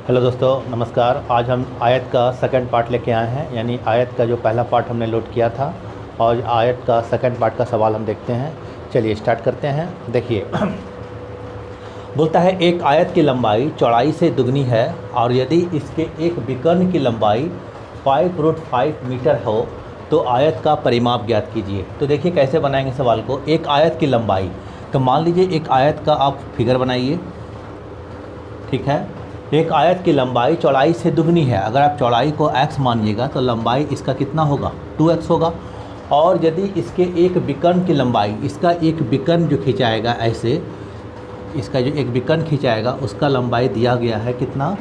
Hello दोस्तों, नमस्कार। आज हम आयत का सेकंड पार्ट लेके आए हैं, यानी आयत का जो पहला पार्ट हमने लोड किया था और आयत का सेकंड पार्ट का सवाल हम देखते हैं। चलिए स्टार्ट करते हैं। देखिए बोलता है एक आयत की लंबाई चौड़ाई से दुगनी है और यदि इसके एक विकर्ण की लंबाई 5√5 मीटर हो तो आयत का परिमाप ज्ञात कीजिए। तो देखिए कैसे बनाएंगे सवाल को। एक आयत की लंबाई, तो मान लीजिए एक आयत का आप फिगर बनाइए, ठीक है। एक आयत की लंबाई चौड़ाई से दुगनी है। अगर आप चौड़ाई को x मानिएगा तो लंबाई इसका कितना होगा, 2x होगा। और यदि इसके एक विकर्ण की लंबाई, इसका एक विकर्ण जो खिंचाएगा ऐसे, इसका जो एक विकर्ण खिंचाएगा उसका लंबाई दिया गया है कितना,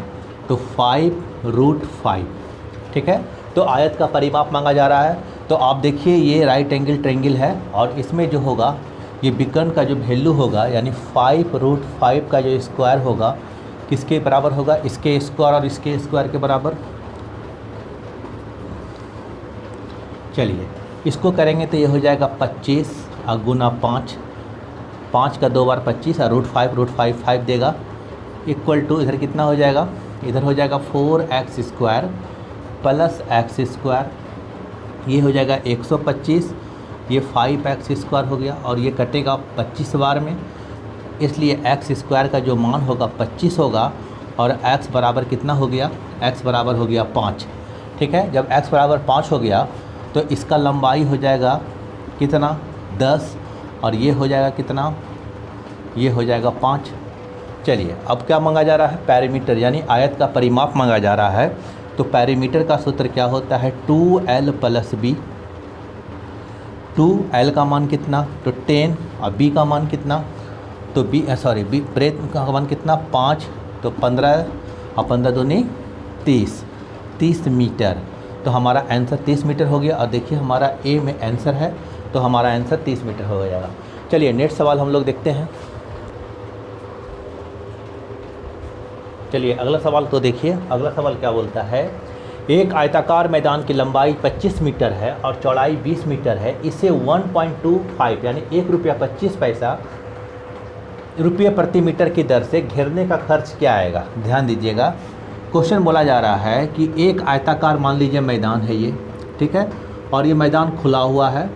तो 5√5, ठीक है। तो आयत का परिमाप मांगा जा रहा है। तो आप देखिए ये राइट एंगल ट्रायंगल है और इसमें जो होगा ये विकर्ण का जो वैल्यू होगा यानी 5√5 का जो स्क्वायर होगा किसके बराबर होगा, इसके स्क्वायर और इसके स्क्वायर के बराबर। चलिए इसको करेंगे तो ये हो जाएगा 25 गुना 5, 5 का 2 बार 25 और √5 देगा, इक्वल टू इधर कितना हो जाएगा, इधर हो जाएगा 4x² प्लस x², ये हो जाएगा 125, ये 5x² हो गया और ये कटेगा 25 बार में, इसलिए x² का जो मान होगा 25 होगा और x बराबर कितना हो गया, x बराबर हो गया 5, ठीक है। जब x बराबर 5 हो गया तो इसका लंबाई हो जाएगा कितना, 10, और ये हो जाएगा कितना, ये हो जाएगा 5। चलिए अब क्या मांगा जा रहा है, पैरामीटर यानी आयत का परिमाप मांगा जा रहा है। तो पैरामीटर का सूत्र क्या होता है, 2l + b। 2l का मान कितना, तो 10, और b का मान कितना, तो बी ब्रेथ का मान कितना, 5, तो 15, और 15 दूनी 30 मीटर। तो हमारा आंसर 30 मीटर हो गया। और देखिए हमारा ए में आंसर है, तो हमारा आंसर 30 मीटर हो जाएगा। चलिए नेक्स्ट सवाल हम लोग देखते हैं। चलिए अगला सवाल तो देखिए, अगला सवाल क्या बोलता है, एक आयताकार मैदान की लंबाई 25 मीटर है और चौड़ाई 20 मीटर है। इसे 1.25 यानी ₹1.25 रुपये प्रति मीटर की दर से घेरने का खर्च क्या आएगा। ध्यान दीजिएगा, क्वेश्चन बोला जा रहा है कि एक आयताकार मान लीजिए मैदान है ये, ठीक है, और ये मैदान खुला हुआ है।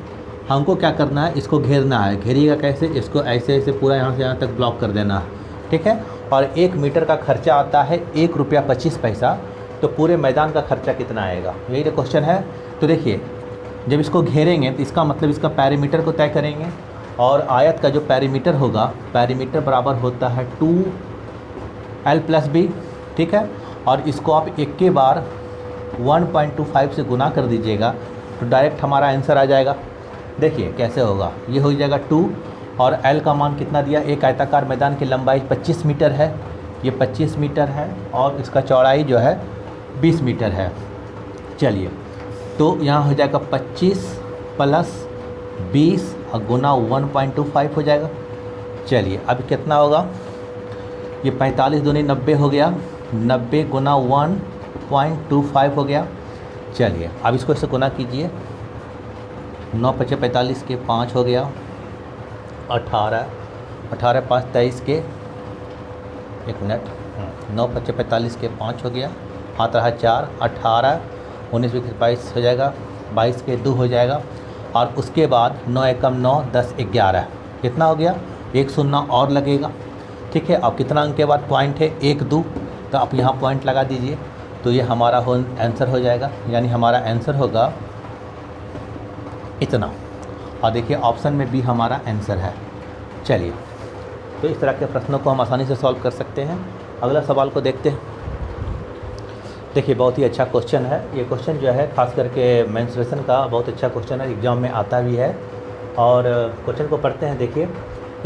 हमको क्या करना है, इसको घेरना है। घेरिएगा कैसे, इसको ऐसे ऐसे पूरा यहाँ से यहाँ तक ब्लॉक कर देना है, ठीक है। और 1 मीटर का खर्चा आता है ₹1.25, तो पूरे मैदान का खर्चा कितना आएगा, यही तो क्वेश्चन है। तो देखिए जब इसको घेरेंगे तो इसका मतलब इसका पैरामीटर को तय करेंगे और आयत का जो पैरामीटर होगा, पैरामीटर बराबर होता है 2l + b, ठीक है। और इसको आप एक के बार 1.25 से गुना कर दीजिएगा तो डायरेक्ट हमारा आंसर आ जाएगा। देखिए कैसे होगा, ये हो जाएगा 2 और l का मान कितना दिया, एक आयताकार मैदान की लंबाई 25 मीटर है, ये 25 मीटर है और इसका चौड़ाई जो है 20 मीटर है। चलिए तो यहाँ हो जाएगा 25 + 20 और गुना 1.25 हो जाएगा। चलिए अब कितना होगा, ये 45 दूनी 90 हो गया, 90 गुना 1.25 हो गया। चलिए अब इसको इससे गुना कीजिए, 9 × 5 = 45 के 5 हो गया, 18 18 5 23 के, 1 मिनट, 9 × 5 = 45 के 5 हो गया, हाथ रहा 4, 18 19 × 22 हो जाएगा, 22 के 2 हो जाएगा। और उसके बाद 9 एकम 9 10 11 कितना हो गया, 1 शून्य और लगेगा, ठीक है। अब कितना अंक के बाद पॉइंट है, 1 2, तो आप यहाँ पॉइंट लगा दीजिए तो ये हमारा आंसर हो जाएगा, यानी हमारा आंसर होगा इतना। और देखिए ऑप्शन में भी हमारा आंसर है। चलिए तो इस तरह के प्रश्नों को हम आसानी से सॉल्व कर सकते हैं। अगला सवाल को देखते हैं। देखिए बहुत ही अच्छा क्वेश्चन है ये। क्वेश्चन जो है खास करके मेंस्ट्रुएशन का बहुत अच्छा क्वेश्चन है, एग्जाम में आता भी है। और क्वेश्चन को पढ़ते हैं। देखिए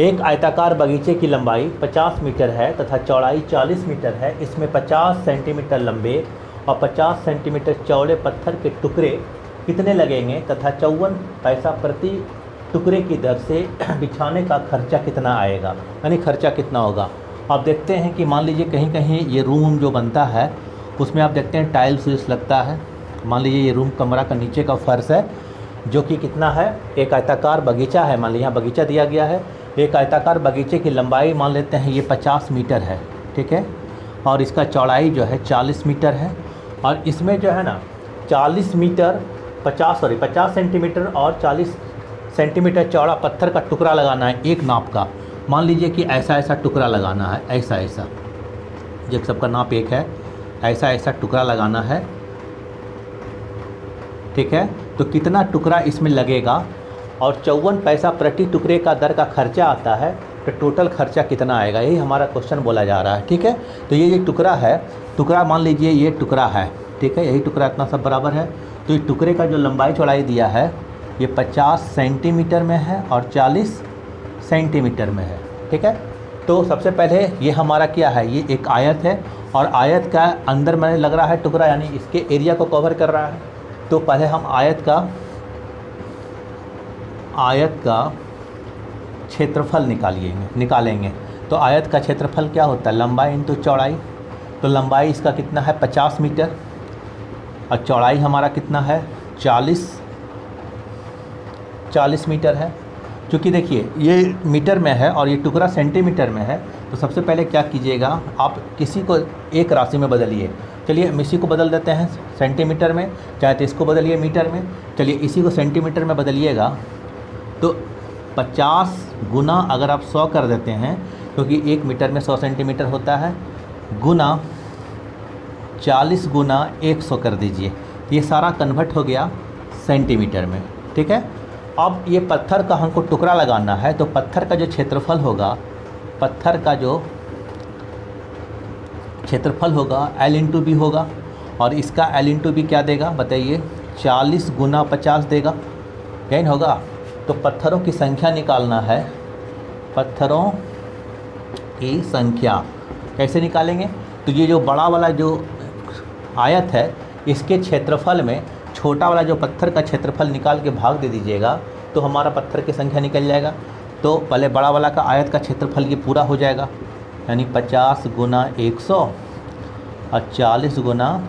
एक आयताकार बगीचे की लंबाई 50 मीटर है तथा चौड़ाई 40 मीटर है। इसमें 50 सेंटीमीटर लंबे और 50 सेंटीमीटर चौड़े पत्थर के टुकड़े कितने लगेंगे तथा 54 पैसा प्रति टुकड़े की दर से बिछाने का खर्चा कितना आएगा, यानी खर्चा कितना होगा। आप देखते हैं कि मान लीजिए कहीं कहीं ये रूम जो बनता है उसमें आप देखते हैं टाइल्स व्यूल्स लगता है। मान लीजिए ये रूम कमरा का नीचे का फर्श है जो कि कितना है, एक आयताकार बगीचा है, मान लीजिए यहाँ बगीचा दिया गया है। एक आयताकार बगीचे की लंबाई मान लेते हैं ये 50 मीटर है, ठीक है। और इसका चौड़ाई जो है 40 मीटर है। और इसमें जो है ना 40 मीटर 50 सेंटीमीटर और 40 सेंटीमीटर चौड़ा पत्थर का टुकड़ा लगाना है एक नाप का। मान लीजिए कि ऐसा ऐसा टुकड़ा लगाना है, ऐसा ऐसा, जब सबका नाप एक है, ऐसा ऐसा टुकड़ा लगाना है, ठीक है। तो कितना टुकड़ा इसमें लगेगा और 54 पैसा प्रति टुकड़े का दर का खर्चा आता है, तो टोटल खर्चा कितना आएगा, यही हमारा क्वेश्चन बोला जा रहा है, ठीक है। तो ये टुकड़ा है, टुकड़ा मान लीजिए ये टुकड़ा है, ठीक है, यही टुकड़ा इतना सब बराबर है। तो ये टुकड़े का जो लंबाई चौड़ाई दिया है ये 50 सेंटीमीटर में है और 40 सेंटीमीटर में है, ठीक है। तो सबसे पहले ये हमारा क्या है, ये एक आयत है और आयत का अंदर में लग रहा है टुकड़ा, यानी इसके एरिया को कवर कर रहा है। तो पहले हम आयत का क्षेत्रफल निकालेंगे। तो आयत का क्षेत्रफल क्या होता है, लंबाई इंटू चौड़ाई। तो लंबाई इसका कितना है 50 मीटर और चौड़ाई हमारा कितना है 40 मीटर है। क्योंकि देखिए ये मीटर में है और ये टुकड़ा सेंटीमीटर में है, तो सबसे पहले क्या कीजिएगा, आप किसी को एक राशि में बदलिए। चलिए हम इसी को बदल देते हैं सेंटीमीटर में, चाहे तो इसको बदलिए मीटर में। चलिए इसी को सेंटीमीटर में बदलिएगा तो 50 गुना अगर आप 100 कर देते हैं, क्योंकि एक मीटर में 100 सेंटीमीटर होता है, गुना 40 गुना 100 कर दीजिए। ये सारा कन्वर्ट हो गया सेंटीमीटर में, ठीक है। अब ये पत्थर का हमको टुकड़ा लगाना है, तो पत्थर का जो क्षेत्रफल होगा, पत्थर का जो क्षेत्रफल होगा L इंटू बी होगा। और इसका L इंटू बी क्या देगा बताइए, 40 गुना 50 देगा, यही होगा। तो पत्थरों की संख्या निकालना है, पत्थरों की संख्या कैसे निकालेंगे, तो ये जो बड़ा वाला जो आयत है इसके क्षेत्रफल में छोटा वाला जो पत्थर का क्षेत्रफल निकाल के भाग दे दीजिएगा, तो हमारा पत्थर की संख्या निकल जाएगा। तो पहले बड़ा वाला का आयत का क्षेत्रफल ये पूरा हो जाएगा, यानी 50 गुना 100 और 40 गुना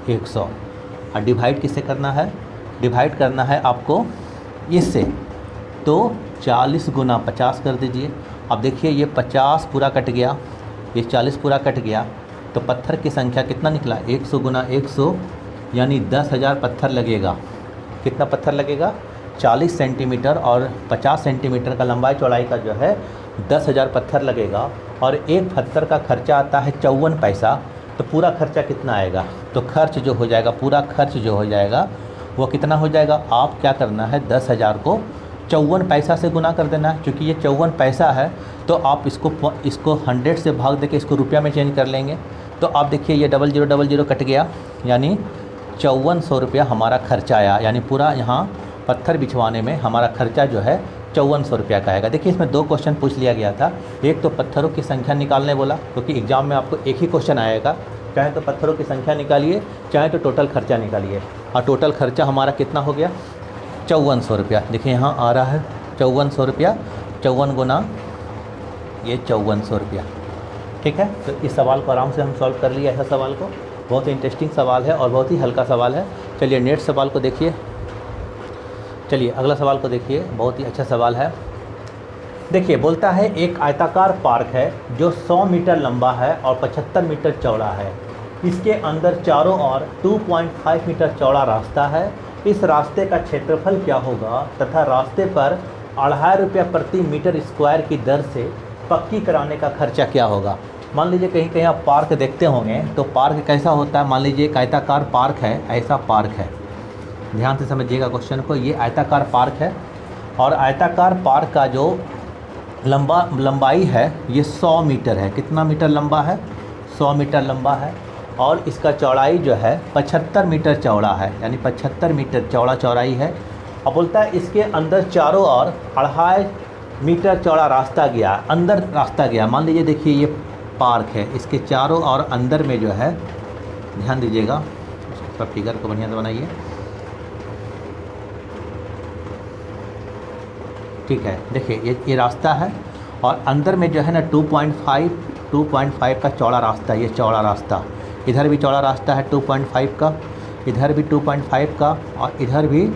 100। और डिवाइड किससे करना है, डिवाइड करना है आपको इससे, तो 40 गुना 50 कर दीजिए। अब देखिए ये 50 पूरा कट गया, ये 40 पूरा कट गया, तो पत्थर की संख्या कितना निकला 100 गुना 100, यानी 10,000 पत्थर लगेगा। कितना पत्थर लगेगा 40 सेंटीमीटर और 50 सेंटीमीटर का लंबाई चौड़ाई का जो है 10,000 पत्थर लगेगा। और एक पत्थर का खर्चा आता है 54 पैसा, तो पूरा खर्चा कितना आएगा, तो खर्च जो हो जाएगा, पूरा खर्च जो हो जाएगा वो कितना हो जाएगा, आप क्या करना है 10,000 को 54 पैसा से गुना कर देना है। क्योंकि ये 54 पैसा है तो आप इसको 100 से भाग देके इसको रुपया में चेंज कर लेंगे। तो आप देखिए ये 0000 कट गया, यानी 5400 रुपया हमारा खर्चा आया, यानी पूरा यहाँ पत्थर बिछवाने में हमारा खर्चा जो है 5400 रुपया का आएगा। देखिए इसमें 2 क्वेश्चन पूछ लिया गया था, एक तो पत्थरों की संख्या निकालने बोला, क्योंकि एग्जाम में आपको एक ही क्वेश्चन आएगा, चाहे तो पत्थरों की संख्या निकालिए, चाहे तो टोटल खर्चा निकालिए। और टोटल खर्चा हमारा कितना हो गया 5400 रुपया। देखिए यहाँ आ रहा है 5400 रुपया, 54 गुना ये 5400 रुपया, ठीक है। तो इस सवाल को आराम से हम सॉल्व कर लिए, ऐसा सवाल को, बहुत ही इंटरेस्टिंग सवाल है और बहुत ही हल्का सवाल है। चलिए नेक्स्ट सवाल को देखिए, चलिए अगला सवाल को देखिए, बहुत ही अच्छा सवाल है। देखिए बोलता है एक आयताकार पार्क है जो 100 मीटर लंबा है और 75 मीटर चौड़ा है। इसके अंदर चारों ओर 2.5 मीटर चौड़ा रास्ता है। इस रास्ते का क्षेत्रफल क्या होगा तथा रास्ते पर 2.5 रुपया प्रति मीटर स्क्वायर की दर से पक्की कराने का खर्चा क्या होगा। मान लीजिए कहीं कहीं आप पार्क देखते होंगे, तो पार्क कैसा होता है, मान लीजिए एक आयताकार पार्क है, ऐसा पार्क है, ध्यान से समझिएगा क्वेश्चन को। ये आयताकार पार्क है और आयताकार पार्क का जो लंबाई है ये 100 मीटर है। कितना मीटर लंबा है 100 मीटर लंबा है। और इसका चौड़ाई जो है 75 मीटर चौड़ा है, यानी 75 मीटर चौड़ा चौड़ाई है। और बोलता है इसके अंदर चारों ओर 2.5 मीटर चौड़ा रास्ता गया, अंदर रास्ता गया। मान लीजिए देखिए ये पार्क है, इसके चारों ओर अंदर में जो है, ध्यान दीजिएगा, इसका फिगर को बढ़िया से बनाइए, ठीक है। देखिए ये रास्ता है और अंदर में जो है ना 2.5 का चौड़ा रास्ता, ये चौड़ा रास्ता, इधर भी चौड़ा रास्ता है 2.5 का, इधर भी 2.5 का और इधर भी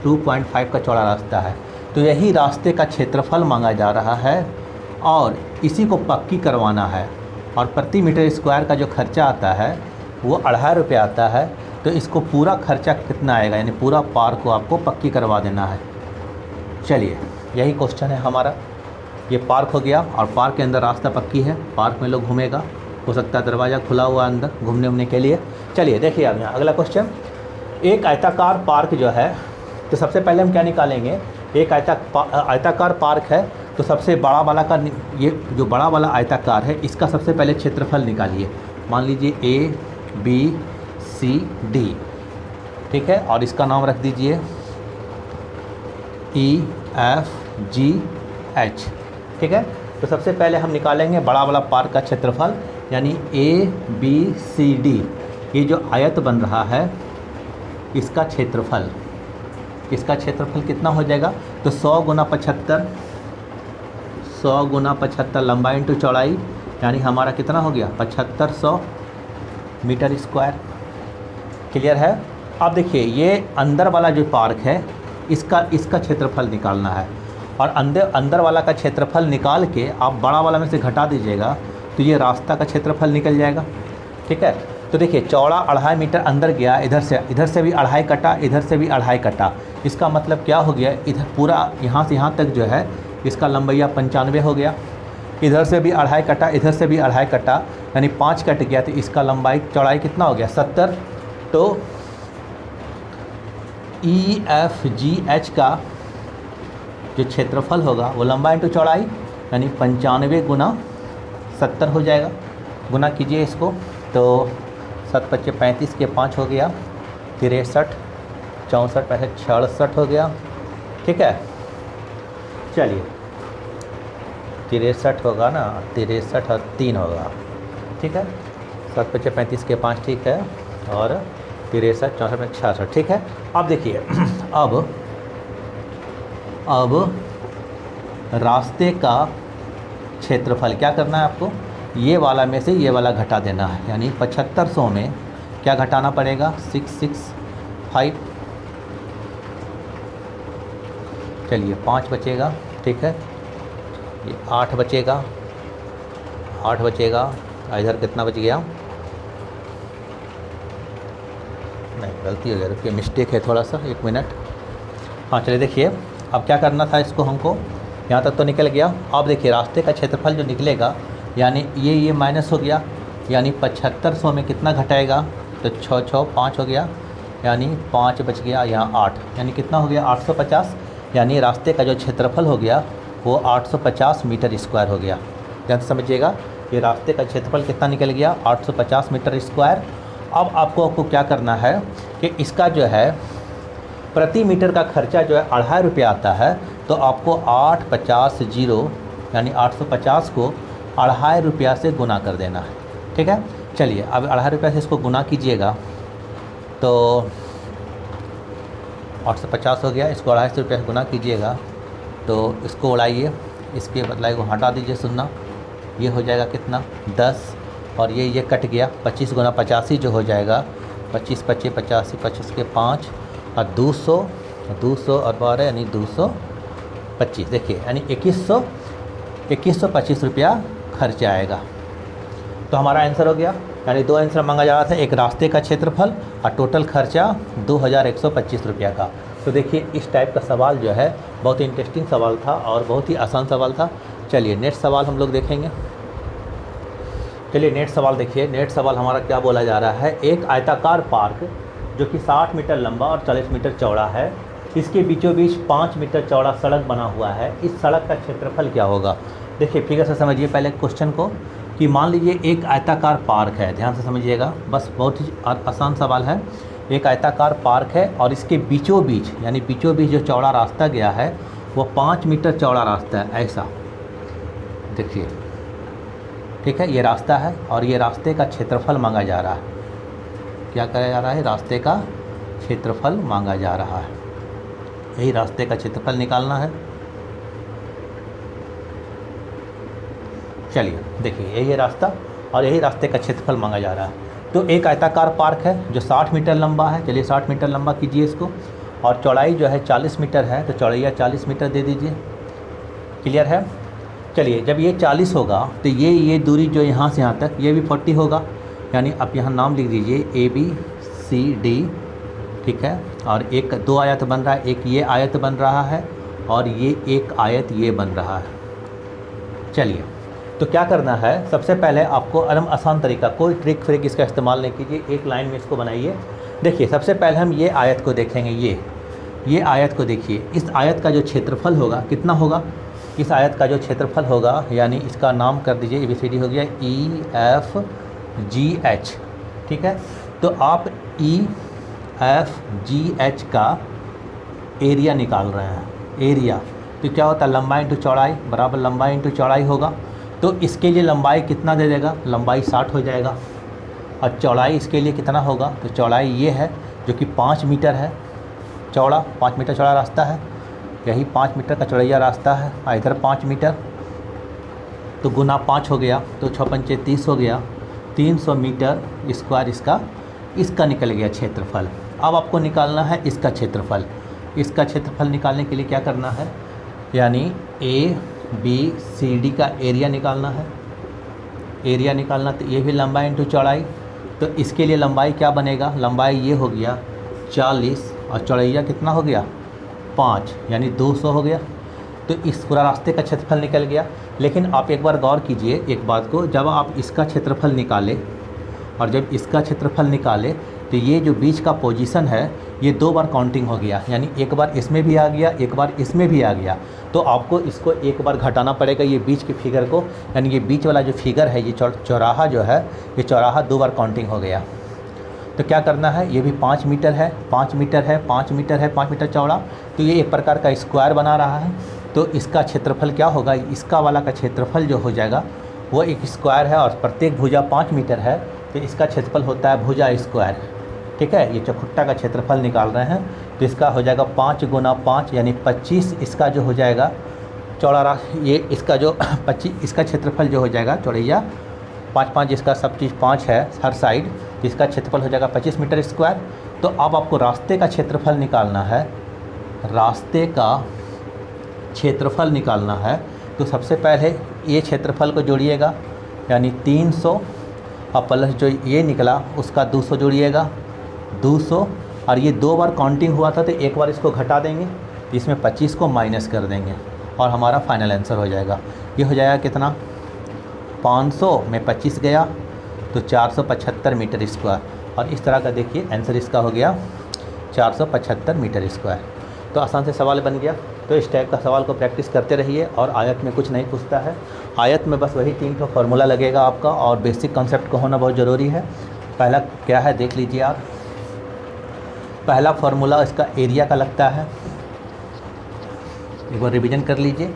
2.5 का चौड़ा रास्ता है। तो यही रास्ते का क्षेत्रफल मांगा जा रहा है और इसी को पक्की करवाना है। और प्रति मीटर स्क्वायर का जो खर्चा आता है वो 2.5 रुपये आता है। तो इसको पूरा खर्चा कितना आएगा, यानी पूरा पार्क को आपको पक्की करवा देना है। चलिए यही क्वेश्चन है हमारा। ये पार्क हो गया और पार्क के अंदर रास्ता पक्की है, पार्क में लोग घूमेगा, हो सकता है दरवाज़ा खुला हुआ अंदर घूमने उमने के लिए। चलिए देखिए अब यहाँ अगला क्वेश्चन, एक आयताकार पार्क जो है, तो सबसे पहले हम क्या निकालेंगे, एक आयताकार पार्क है तो सबसे बड़ा वाला का, ये जो बड़ा वाला आयताकार है इसका सबसे पहले क्षेत्रफल निकालिए। मान लीजिए ABCD, ठीक है, और इसका नाम रख दीजिए EFGH, ठीक है। तो सबसे पहले हम निकालेंगे बड़ा वाला पार्क का क्षेत्रफल, यानी ABCD, ये जो आयत बन रहा है इसका क्षेत्रफल, इसका क्षेत्रफल कितना हो जाएगा, तो 100 गुना 75, 100 गुना 75 लंबाई इंटू चौड़ाई, यानी हमारा कितना हो गया 7500 मीटर स्क्वायर। क्लियर है। अब देखिए ये अंदर वाला जो पार्क है इसका क्षेत्रफल निकालना है, और अंदर वाला का क्षेत्रफल निकाल के आप बड़ा वाला में से घटा दीजिएगा तो ये रास्ता का क्षेत्रफल निकल जाएगा, ठीक है। तो देखिए चौड़ा 2.5 मीटर अंदर गया, इधर से भी 2.5 कटा, इधर से भी 2.5 कटा, इसका मतलब क्या हो गया, इधर पूरा यहाँ से यहाँ तक जो है इसका लंबैया 95 हो गया, इधर से भी 2.5 कटा, इधर से भी 2.5 कटा, यानी 5 कट गया, तो इसका लंबाई चौड़ाई कितना हो गया 70। तो EFGH का जो क्षेत्रफल होगा वो लंबाई इंटू चौड़ाई, यानी 95 गुना 70 हो जाएगा। गुना कीजिए इसको, तो 7 × 5 = 35 के 5 हो गया 63, 64 × 5 = 66 हो गया, ठीक है। चलिए 63 होगा ना, 63 और 3 होगा, ठीक है। 7 × 5 = 35 के 5, ठीक है, और 63, 64 × 66, ठीक है। अब देखिए अब रास्ते का क्षेत्रफल क्या करना है आपको, ये वाला में से ये वाला घटा देना है, यानी 7500 में क्या घटाना पड़ेगा 665, चलिए 5 बचेगा, ठीक है, ये 8 बचेगा, 8 बचेगा, इधर कितना बच गया, नहीं गलती हो गया, रुकिए मिस्टेक है थोड़ा सा, 1 मिनट। हाँ चलिए देखिए अब क्या करना था इसको हमको, यहाँ तक तो निकल गया। अब देखिए रास्ते का क्षेत्रफल जो निकलेगा, यानी ये माइनस हो गया, यानी 7500 में कितना घटाएगा, तो 6 6 5 हो गया, यानी 5 बच गया, यहाँ 8, यानी कितना हो गया 850, यानी रास्ते का जो क्षेत्रफल हो गया वो 850 मीटर स्क्वायर हो गया। ध्यान से समझिएगा, ये रास्ते का क्षेत्रफल कितना निकल गया 850 मीटर स्क्वायर। अब आपको क्या करना है कि इसका जो है प्रति मीटर का खर्चा जो है 2.5 रुपये आता है, तो आपको 850 यानी 850 को 2.5 रुपया से गुना कर देना है, ठीक है। चलिए अब 2.5 रुपये से इसको गुना कीजिएगा, तो 850 हो गया, इसको 2.5 रुपये से गुना कीजिएगा, तो इसको उड़ाइए, इसके बदलाए को हटा दीजिए 0, ये हो जाएगा कितना 10, और ये कट गया 25 गुना 85 जो हो जाएगा 25 × 25 = 85, 25 के 5 और 200 और 12 यानी 225, देखिए यानी 2125 रुपया खर्चा आएगा। तो हमारा आंसर हो गया, यानी 2 आंसर मांगा जा रहा था, एक रास्ते का क्षेत्रफल और टोटल खर्चा 2125 रुपया का। तो देखिए इस टाइप का सवाल जो है बहुत ही इंटरेस्टिंग सवाल था और बहुत ही आसान सवाल था। चलिए नेक्स्ट सवाल हम लोग देखेंगे। चलिए नेक्स्ट सवाल देखिए, नेक्स्ट सवाल हमारा क्या बोला जा रहा है, एक आयताकार पार्क जो कि 60 मीटर लंबा और 40 मीटर चौड़ा है, इसके बीचों बीच 5 मीटर चौड़ा सड़क बना हुआ है, इस सड़क का क्षेत्रफल क्या होगा। देखिए फिगर से समझिए पहले क्वेश्चन को, कि मान लीजिए एक आयताकार पार्क है, ध्यान से समझिएगा, बस बहुत ही आसान सवाल है। एक आयताकार पार्क है और इसके बीचों बीच, यानी बीचों बीच जो चौड़ा रास्ता गया है वो 5 मीटर चौड़ा रास्ता है, ऐसा देखिए, ठीक है। ये रास्ता है और ये रास्ते का क्षेत्रफल मांगा जा रहा है। क्या करा जा रहा है, रास्ते का क्षेत्रफल मांगा जा रहा है, यही रास्ते का क्षेत्रफल निकालना है। चलिए देखिए यही रास्ता और यही रास्ते का क्षेत्रफल मांगा जा रहा है। तो एक आयताकार पार्क है जो 60 मीटर लंबा है, चलिए 60 मीटर लंबा कीजिए इसको, और चौड़ाई जो है 40 मीटर है, तो चौड़ैया 40 मीटर दे दीजिए, क्लियर है। चलिए जब ये 40 होगा तो ये दूरी जो यहाँ से यहाँ तक ये भी 40 होगा, यानी आप यहाँ नाम लिख दीजिए ABCD, ठीक है। और एक 2 आयत बन रहा है, एक ये आयत बन रहा है और ये एक आयत ये बन रहा है। चलिए तो क्या करना है, सबसे पहले आपको एकदम आसान तरीका, कोई ट्रिक फ्रिक इसका इस्तेमाल नहीं कीजिए, एक लाइन में इसको बनाइए। देखिए सबसे पहले हम ये आयत को देखेंगे, ये आयत को देखिए। इस आयत का जो क्षेत्रफल होगा कितना होगा, इस आयत का जो क्षेत्रफल होगा, यानी इसका नाम कर दीजिए ABCD हो गया EFGH, ठीक है। तो आप EFGH का एरिया निकाल रहे हैं, एरिया तो क्या होता है, लंबाई इंटू चौड़ाई बराबर लंबाई इंटू चौड़ाई होगा। तो इसके लिए लंबाई कितना दे देगा, लंबाई 60 हो जाएगा, और चौड़ाई इसके लिए कितना होगा, तो चौड़ाई ये है जो कि 5 मीटर है चौड़ा, 5 मीटर चौड़ा रास्ता है, यही 5 मीटर का चौड़ैया रास्ता है, और इधर 5 मीटर, तो गुना 5 हो गया, तो 6 पंचे 30 हो गया, 300 मीटर स्क्वायर इसका निकल गया क्षेत्रफल। अब आपको निकालना है इसका क्षेत्रफल। इसका क्षेत्रफल निकालने के लिए क्या करना है, यानी ABCD का एरिया निकालना है, एरिया निकालना, तो ये भी लंबाई इंटू चौड़ाई, तो इसके लिए लंबाई क्या बनेगा, लंबाई ये हो गया 40 और चौड़ैया कितना हो गया 5, यानी 200 हो गया। तो इस पूरा रास्ते का क्षेत्रफल निकल गया। लेकिन आप एक बार गौर कीजिए एक बात को, जब आप इसका क्षेत्रफल निकालें और जब इसका क्षेत्रफल निकालें तो ये जो बीच का पोजीशन है ये 2 बार काउंटिंग हो गया, यानी एक बार इसमें भी आ गया, एक बार इसमें भी आ गया। तो आपको इसको एक बार घटाना पड़ेगा ये बीच के फिगर को, यानी ये बीच वाला जो फिगर है, ये चौराहा जो है, ये चौराहा 2 बार काउंटिंग हो गया। तो क्या करना है, ये भी 5 मीटर है, 5 मीटर है, 5 मीटर है, 5 मीटर चौड़ा, तो ये एक प्रकार का स्क्वायर बना रहा है। तो इसका क्षेत्रफल क्या होगा, इसका वाला का क्षेत्रफल जो हो जाएगा वो एक स्क्वायर है, और प्रत्येक भुजा 5 मीटर है, तो इसका क्षेत्रफल होता है भुजा स्क्वायर, ठीक है। ये चौखुट्टा का क्षेत्रफल निकाल रहे हैं, तो इसका हो जाएगा 5 गुना 5 यानी 25, इसका जो हो जाएगा चौड़ा, ये इसका जो 25 इसका क्षेत्रफल जो हो जाएगा चौड़ैया 5 इसका सब चीज़ 5 है हर साइड, तो इसका क्षेत्रफल हो जाएगा 25 मीटर स्क्वायर। तो अब आपको रास्ते का क्षेत्रफल निकालना है, रास्ते का क्षेत्रफल निकालना है। तो सबसे पहले ये क्षेत्रफल को जोड़िएगा, यानी 300 और प्लस जो ये निकला उसका 200 जोड़िएगा, 200, और ये 2 बार काउंटिंग हुआ था तो एक बार इसको घटा देंगे, इसमें 25 को माइनस कर देंगे और हमारा फाइनल आंसर हो जाएगा। ये हो जाएगा कितना, 500 में 25 गया तो 475 मीटर स्क्वायर, और इस तरह का देखिए आंसर इसका हो गया 475 मीटर स्क्वायर। तो आसान से सवाल बन गया। तो इस टाइप का सवाल को प्रैक्टिस करते रहिए, और आयत में कुछ नहीं पूछता है, आयत में बस वही 3 फार्मूला लगेगा आपका, और बेसिक कॉन्सेप्ट को होना बहुत ज़रूरी है। पहला क्या है देख लीजिए आप, पहला फार्मूला इसका एरिया का लगता है, एक बार रिवीजन कर लीजिए।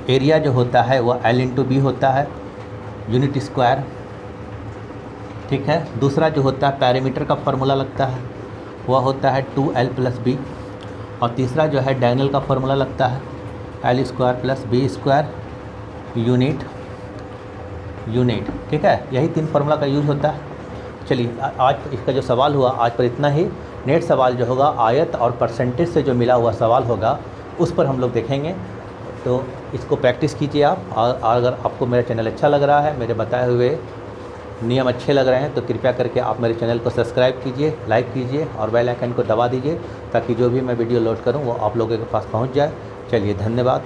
एरिया जो होता है वो L इंटू बी होता है, यूनिट स्क्वायर, ठीक है। दूसरा जो होता है पैरामीटर का फार्मूला लगता है, वह होता है 2L प्लस बी, और तीसरा जो है डायगोनल का फार्मूला लगता है L square plus B square unit, ठीक है। यही 3 फार्मूला का यूज़ होता है। चलिए आज इसका जो सवाल हुआ आज पर इतना ही। नेक्स्ट सवाल जो होगा आयत और परसेंटेज से जो मिला हुआ सवाल होगा उस पर हम लोग देखेंगे। तो इसको प्रैक्टिस कीजिए आप, और अगर आपको मेरा चैनल अच्छा लग रहा है, मेरे बताए हुए नियम अच्छे लग रहे हैं, तो कृपया करके आप मेरे चैनल को सब्सक्राइब कीजिए, लाइक कीजिए और बेल आइकन को दबा दीजिए, ताकि जो भी मैं वीडियो लोड करूं वो आप लोगों के पास पहुंच जाए। चलिए धन्यवाद।